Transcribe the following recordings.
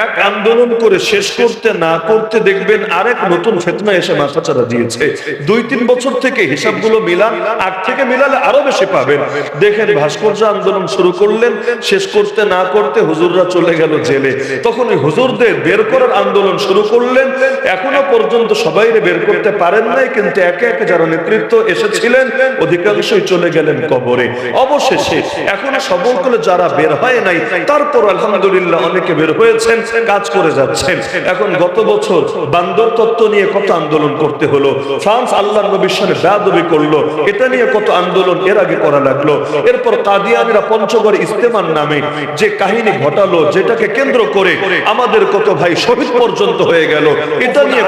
এক আন্দোলন করে শেষ করতে না করতে দেখবেন আরেক নতুন ফিতনা এসে মাথাচাড়া দিয়েছে। 2-3 বছর থেকে হিসাবগুলো মিলান, আগ থেকে মিলালে আরো বেশি পাবেন। দেখেন ভাস্কর্য আন্দোলন শুরু করলেন, শেষ করতে না করতে হুজুররা চলে গেল জেলে। তখন ওই হুজুরদের বের করার আন্দোলন শুরু করলেন। এখনো পর্যন্ত সবাই বের করতে পারেন নাই, কিন্তু একে একে যারা নেতৃত্ব এসেছিলেন অধিকাংশই চলে গেলেন কবরে। অবশেষে এখনো সবল করে যারা বের হয় নাই, তারপর আলহামদুলিল্লাহ অনেকে বের হয়েছেন, কাজ করে যাচ্ছেন। এখন গত বছর বান্দর তত্ত্ব নিয়ে কত আন্দোলন করতে হলো, ফ্রান্স আল্লাহর নবীর সাথে বেয়াদবি করলো, এটা নিয়ে কত আন্দোলন এর আগে করা লাগলো। এরপর কাদিয়ানীরা পঞ্চগড় ইস্তেমার নামে যে কাহিনী ঘটালো, যেটাকে কেন্দ্র করে আমাদের কত ভাই শহীদ পর্যন্ত হয়ে গেল, এটা নিয়ে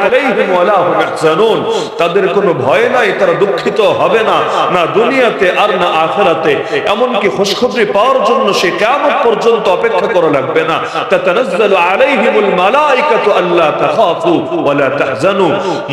তাদের কোনো ভয় নাই, তারা দুঃখিত হবে না, না দুনিয়াতে আর না আখিরাতে। এমনকি খুশখবরি পাওয়ার জন্য সে কিয়ামত পর্যন্ত অপেক্ষা করা লাগবে না। তাতানাজ্জালু আলাইহিমুল মালাইকাতু আল্লা তাখাফু ওয়া লা তাহজানু,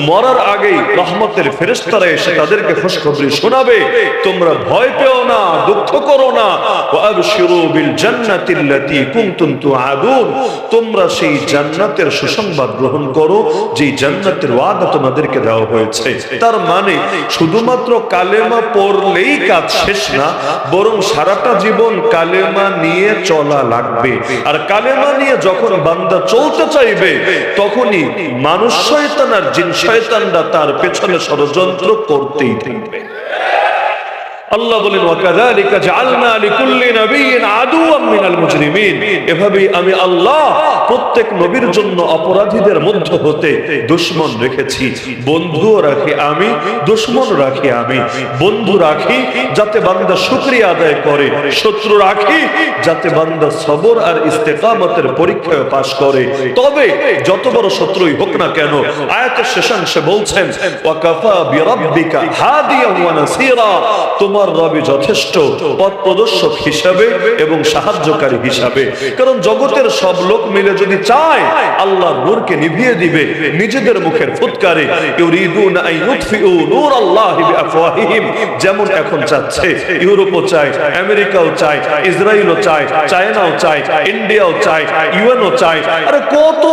মরার আগেই রহমতের ফেরেশতারা এসে তাদেরকে খুশখবরি শোনাবে, তোমরা ভয় পেও না, দুঃখ করো না। ওয়া আবশিরু বিল জান্নাতিল্লাতী কুনতুম তুআদুন, তোমরা সেই জান্নাতের সুসংবাদ গ্রহণ করো যে জান্নাতের ওয়াদা তোমাদেরকে দেওয়া হয়েছে। তার মানে শুধুমাত্র কালেমা পড়লেই কাজ শেষ না, বরং সারাটা জীবন কালেমা নিয়ে চলা লাগবে। আর কালেমা নিয়ে যখন বান্দা চলতে চাইবে, তখনই মানুষ শয়তান আর জিন শয়তানরা তার পেছনে ষড়যন্ত্র করতেই থাকবে। আল্লাহ বলেন ওয়াকাযালিকা জাআলনা লিকুল্লি নাবিয়্যিন আদুওয়াম মিনাল মুজরিমিন, এভাবেই আমি আল্লাহ প্রত্যেক নবীর জন্য অপরাধীদের মধ্য হতে দুশমন রেখেছি। বন্ধুও রাখি আমি, দুশমন রাখি আমি। বন্ধু রাখি যাতে বান্দা শুকরিয়া আদায় করে, শত্রু রাখি যাতে বান্দা সবর আর ইস্তেকামতের পরীক্ষায় পাস করে। তবে যত বড় শত্রুই হোক না কেন, আয়াতের শেষাংশে বলছেন ওয়াকাফা বিরাব্বিকা হাদিয়ান ওয়া নাসীরা, তোমার রবি যথেষ্ট পথ প্রদর্শক হিসাবে এবং সাহায্যকারী হিসাবে। কারণ জগতের সব লোক মিলে যদি চায় আল্লাহর নূরকে নিভিয়ে দিবে নিজেদের মুখের ফুৎকারে, ইউরিদুনা আন ইউতফিউ নূরাল্লাহি বিআফওয়াহিহিম, যেমন এখন চাচ্ছে, ইউরোপও চায়, আমেরিকাও চায়, ইসরায়েলও চায়, চায়নাও চায়, ইন্ডিয়াও চায়, ইউএনও চায়, আরে কত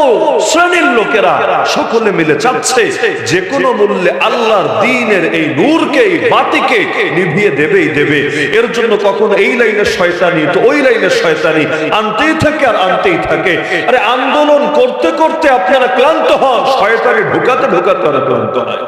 শ্রেণীর লোকেরা সকলে মিলে চাচ্ছে যে কোনো মূল্যে আল্লাহর দ্বীনের এই নূরকে, এই বাতিকে নিভিয়ে দেবেই দেবে। এর জন্য কখনো এই লাইনের শয়তানি তো ওই লাইনের শয়তানি আনতেই থাকে আর আনতেই থাকে। আরে আন্দোলন করতে করতে আপনারা ক্লান্ত হন, শয়তানি ঢুকাতে ঢুকাতে তারা ক্লান্ত হয়।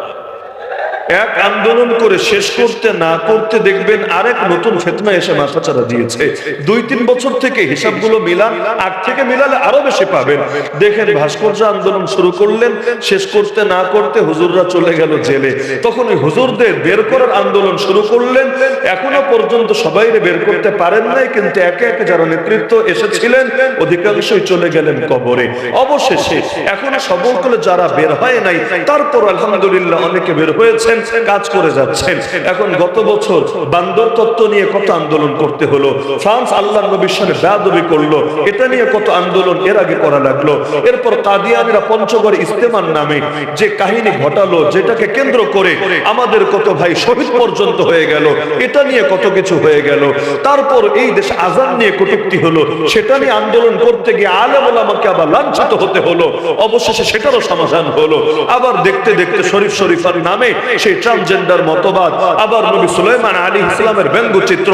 এক আন্দোলন করে শেষ করতে না করতে দেখবেন আরেক নতুন ফিতনা এসে মাথাচাড়া দিয়েছে। 2-3 বছর থেকে হিসাবগুলো মিলান, আগ থেকে মিলালে আরো বেশি পাবেন। দেখেন ভাস্কর্য আন্দোলন শুরু করলেন, শেষ করতে না করতে হুজুররা চলে গেল জেলে। তখন ওই হুজুরদের বের করার আন্দোলন শুরু করলেন। এখনো পর্যন্ত সবাই বের করতে পারেন নাই, কিন্তু একে একে যারা নেতৃত্ব এসেছিলেন অধিকাংশই চলে গেলেন কবরে। অবশেষে এখনো সবল করে যারা বের হয় নাই, তারপর আলহামদুলিল্লাহ অনেকে বের হয়েছেন, কাজ করে যাচ্ছেন। এখন গত বছর বান্দর তত্ত্ব নিয়ে কত আন্দোলন করতে হলো, ফ্রান্স আল্লাহর নবীর সাথে বেয়াদবি করলো, এটা নিয়ে কত আন্দোলন এর আগে করা লাগলো। এরপর কাদিয়ানীরা পঞ্চগড় ইস্তেমার নামে যে কাহিনী ঘটালো, যেটাকে কেন্দ্র করে আমাদের কত ভাই শহীদ পর্যন্ত হয়ে গেল, এটা নিয়ে কত কিছু হয়ে গেল। তারপর এই দেশে আযান নিয়ে কটূক্তি হলো, সেটা নিয়ে আন্দোলন করতে গিয়ে আলেম ওলামাকে আবার লাঞ্ছিত হতে হলো। অবশেষে সেটারও সমাধান হলো। আবার দেখতে দেখতে শরীফ শরীফার নামে সেই ট্রান্সজেন্ডার মতবাদ, আবার নবী সুলাইমান আলাইহিস সালামের ব্যঙ্গচিত্র,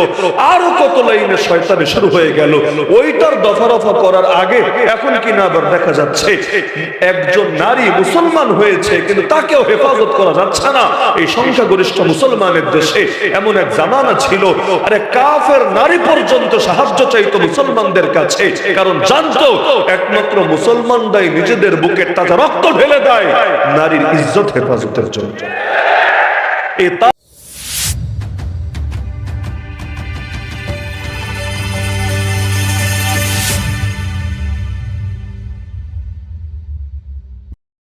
আরো কত লাইনের শয়তানি শুরু হয়ে গেল। ওইটার দফা রফা করার আগে এখন কিনা আবার দেখা যাচ্ছে একজন নারী মুসলমান হয়েছে, কিন্তু তাকেও হেফাজত করা যাচ্ছে না। এই সংখ্যাগরিষ্ঠ মুসলমানের দেশে এমন এক জামানা ছিল, আরে কাফের নারী পর্যন্ত সাহায্য চাইতো মুসলমানদের কাছে, কারণ জানতো একমাত্র মুসলমানরাই নিজেদের বুকের তাজা রক্ত ঢেলে দেয় নারীর ইজ্জত হেফাজতের জন্য।